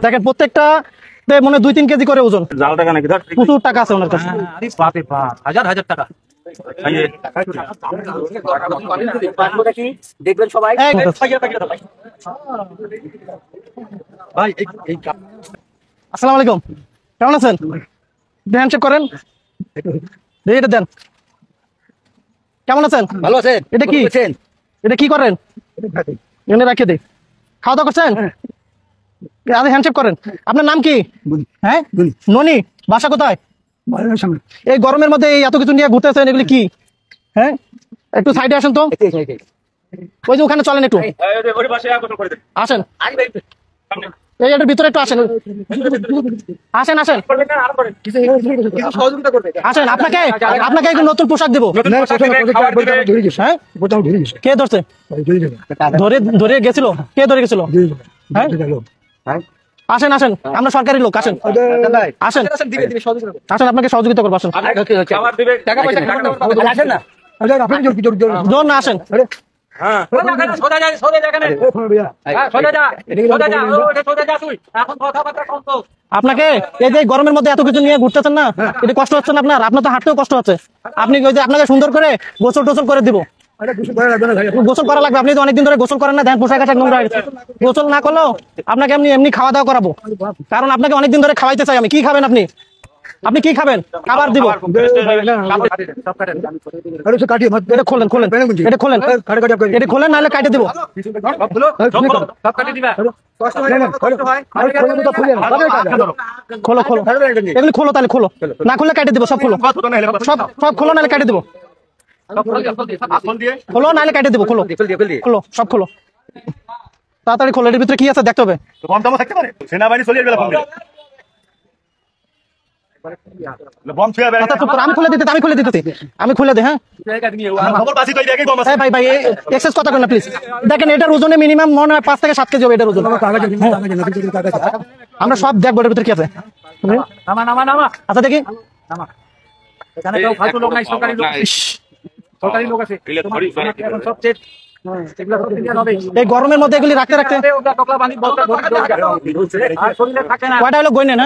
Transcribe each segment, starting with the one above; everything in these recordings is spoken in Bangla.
দেখেন প্রত্যেকটা মনে 2-3 কেজি করে ওজন। জাল টাকা নাকি? প্রচুর টাকা আছে ওনার কাছে। হাজার হাজার টাকা দেখবেন সবাই। আসসালামু আলাইকুম, কেমন আছেন? হ্যান্ডশেক করেন, এটা দেন। কেমন আছেন? ভালো আছেন? এটা কি এটা কি করেন? এনে রাখে দে। খাওয়া দাওয়া করছেন? হ্যান্ডশেক করেন। আপনার নাম কি? হ্যাঁ, ননি। বাসা কোথায়? এই গরমের মধ্যে এত কিছু নিয়ে ঘুরতেছেন, এগুলি কি? হ্যাঁ, একটু সাইডে আসেন তো। ওই যে ওখানে চলেন, একটু আসেন। এই এটার ভিতরে একটু আসেন, আসেন আসেন আসেন। আপনাকে একটু নতুন পোশাক দেবো। হ্যাঁ, কে ধরছে? ধরে গেছিল? কে ধরে গেছিল? হ্যাঁ, আসেন আসেন, আমরা সরকারি লোক। আসেন আসেন আসেন, আপনাকে সহযোগিতা করবো। আসেন জোর না, আসেন। আপনাকে এই যে গরমের মধ্যে এত কিছু নিয়ে ঘুরতেছেন না, এটা কষ্ট হচ্ছে না আপনার তো হাঁটতেও কষ্ট হচ্ছে। আপনি ওই যে আপনাকে সুন্দর করে গোসল টোসল করে দিব। গোসল করা লাগবে, আপনি তো অনেকদিন ধরে গোসল করেন না, দেন পোশাক আশাক নোংরা হয়ে গেছে। গোসল না করলেও আপনাকে এমনি খাওয়া দাওয়া করাবো, কারণ আপনাকে অনেকদিন ধরে খাওয়াইতে চাই আমি। কি খাবেন আপনি? আপনি কি খাবেন? খাবার দিব। এটা খোলেন, এটা খোলেন, নাহলে কাটে দিব। খোলো এগুলি খোলো, তাহলে খোলো, না খুললে কাটে দিব। সব খোলো, সব খোলো, নাহলে কাটে দিব। খোলো, নাহলে কাটে দিব। খোলো, সব খোলো, তাড়াতাড়ি খোলো। এর ভিতরে কি আছে দেখতে হবে। আমি খুলে দিই। হ্যাঁ ভাই, এক্সেস কথা বলেন না প্লিজ। দেখেন, এটার ওজনে মিনিমাম মনে হয় 5 থেকে 7 কেজি হবে এটার ওজন। আমরা সব দেখবো এটার ভিতরে কি আছে। আচ্ছা দেখি। এই গরমের মধ্যে এগুলি রাখতে কয়টা হলো গই নেন?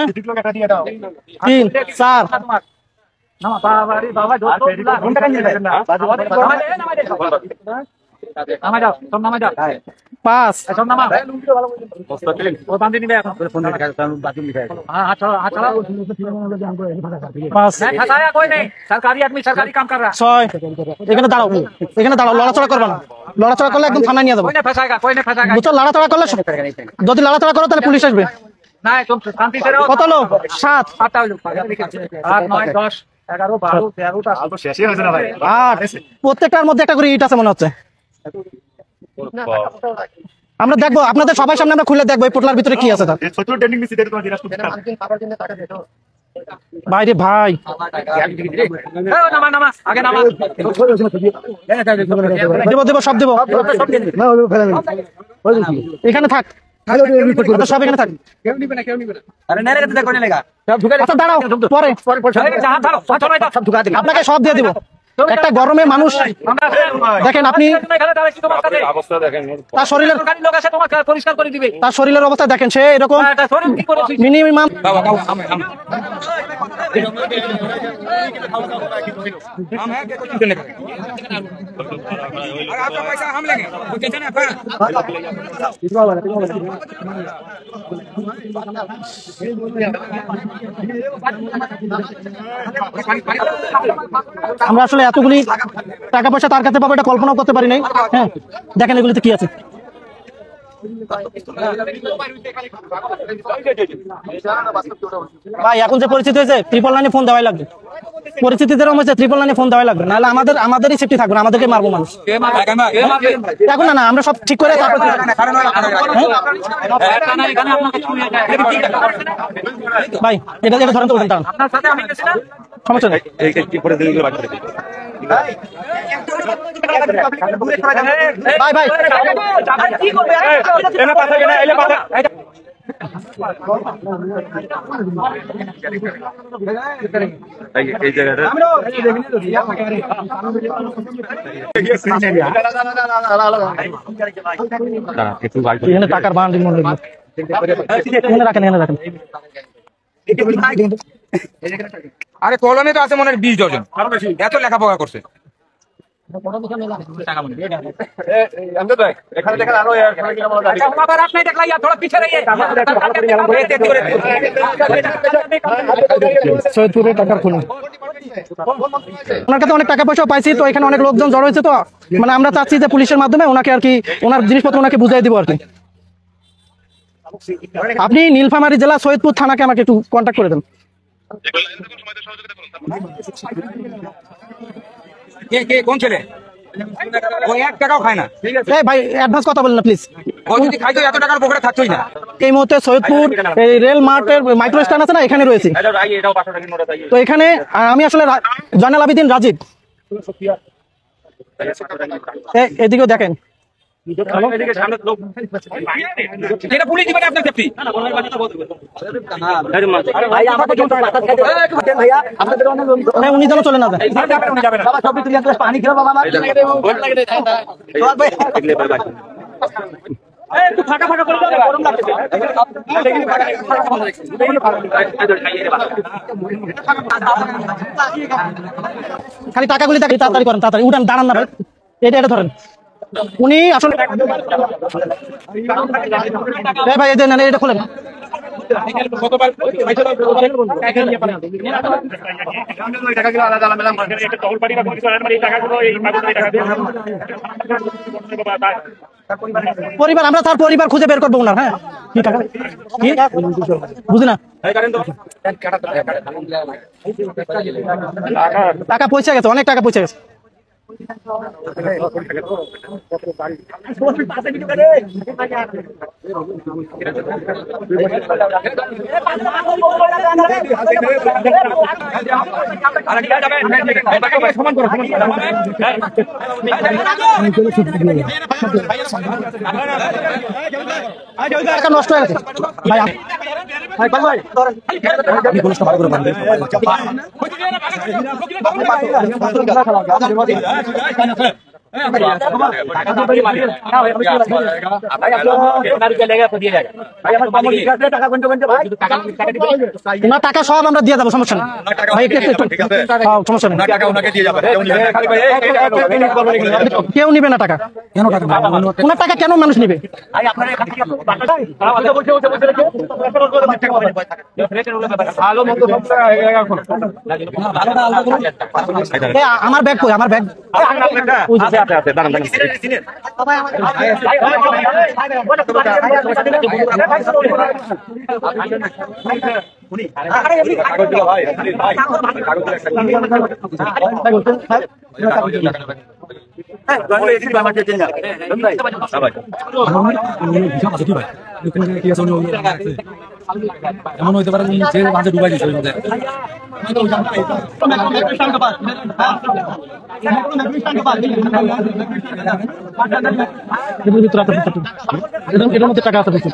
3 4 5 এখানে দাঁড়াও, লড়াচড়া করবা না। লড়াচড়া করলে একদম থানায় নিয়ে যাবো। লড়াচড়া করলে, যদি লড়াচড়া করো তাহলে পুলিশ আসবে। কত হলো? 7 8 প্রত্যেকটার মধ্যে একটা করে ইট আছে মনে হচ্ছে। আমরা দেখবো আপনাদের সবাই সামনে, আমরা খুলে দেখবো এই পোটলার ভিতরে কি আছে। ভাই রে ভাই, দেবো সব দেবো। এখানে থাক, সব এখানে থাক। দাঁড়াও, পরে আপনাকে সব দিয়ে দিব। একটা গরমে মানুষ দেখেন, আপনি তার শরীরের অবস্থা দেখেন, সে এরকম মিনিমাম। আমরা আসলে এতগুলি টাকা পয়সা তার কাছে পাবো এটা কল্পনাও করতে পারি নাই। হ্যাঁ, দেখেন এগুলিতে কি আছে। ভাই এখন যে পরিস্থিতি হয়েছে, 999 ফোন দেওয়াই লাগবে। পরিস্থিতি যেরকম হয়েছে 999 ফোন দেওয়াই লাগবে, নাহলে আমাদেরই সেফটি থাকবে না, আমাদেরকে মারবো মানুষ। এখন না, আমরা সব ঠিক করে ভাই এটা ধরেন তো, সমস্যা নেই। ভাই এই জায়গাটা এখানে টাকার বান্ডিল মনে হয় এখানে রাখেন আরে কলমে তো আছে মনে হয় 20 ডজন, এত লেখাপড়া করছে। এখানে দেখেন আরো সৈয়দপুরে টাকার খুনি ওনার কাছে অনেক টাকা পয়সা পাইছি, তো এখানে অনেক লোকজন জড়ো হয়েছে, তো মানে আমরা চাচ্ছি যে পুলিশের মাধ্যমে ওনাকে আর কি ওনার জিনিসপত্র ওনাকে বুঝাই দিব আর কি। আপনি নীলফামারী জেলা সৈয়দপুর থানাকে আমাকে একটু কন্ট্যাক্ট করে দেন। কে কোন ছেলে? ও 1 টাকাও খায় না। এই ভাই অ্যাডভান্স কথা বলেন না প্লিজ। ও যদি খাইতো এত টাকার পকেটে থাকতোই না। এই মুহূর্তে সৈয়দপুর এই রেল মার্টের মাইক্রো স্ট্যান্ড আছে না, এখানে রয়েছে। তো এখানে আমি আসলে জয়নাল আবেদিন রাজীব, এদিকেও দেখেন এটা পুলিশ দিবেন আপনার সেফটি। উনি যেন চলে না যায়। খালি টাকাগুলি তাড়াতাড়ি করেন, তাড়াতাড়ি উঠান, দাঁড়ান না ভাই, এটা ধরেন। উনি আসলে ভাই এটা খোলেন। পরিবার আমরা তার পরিবার খুঁজে বের করবো ওনার। হ্যাঁ কি টাকা কি বুঝি না, টাকা পয়সা গেছে, অনেক টাকা পয়সা গেছে। টাকা নষ্ট হয়ে গেছে ভাই। টাকা সব আমরা দিয়ে যাবো, সমস্যা নেই ভাই, সমস্যা নেই, কেউ নিবে না টাকা। ওনার টাকা কেন মানুষ নিবে? আমার ব্যাগ কই, আমার ব্যাগ এমন হইতে পারে মাঝে ডুবাই দিচ্ছে ওই মধ্যে। এটার মধ্যে টাকা আছে বেশি।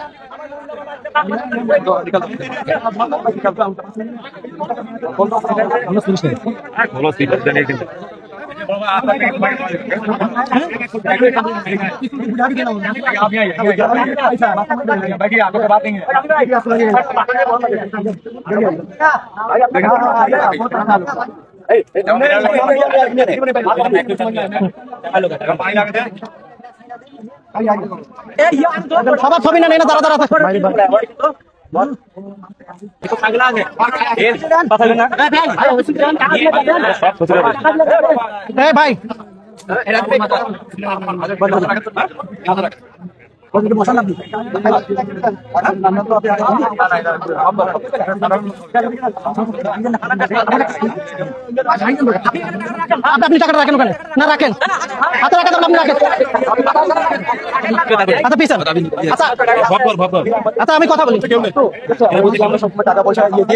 সবার ছবি না নেই না, দাঁড়া দাঁড়া ভাই। আপনি টাকাটা রাখেন ওখানে, না রাখেন হাতে রাখেন, আপনি রাখেন। আচ্ছা পিছন, আচ্ছা আমি কথা বলি। টাকা পয়সা যদি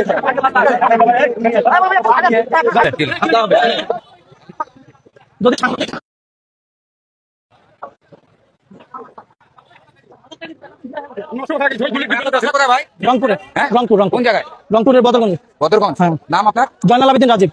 কোথায় ভাই? রংপুরে, হ্যাঁ? রংপুর রংপুর কোন জায়গায়? রংপুরের বদরগঞ্জ। বদরগঞ্জ। হ্যাঁ। নাম আপনার? জয়নাল আবেদিন রাজীব।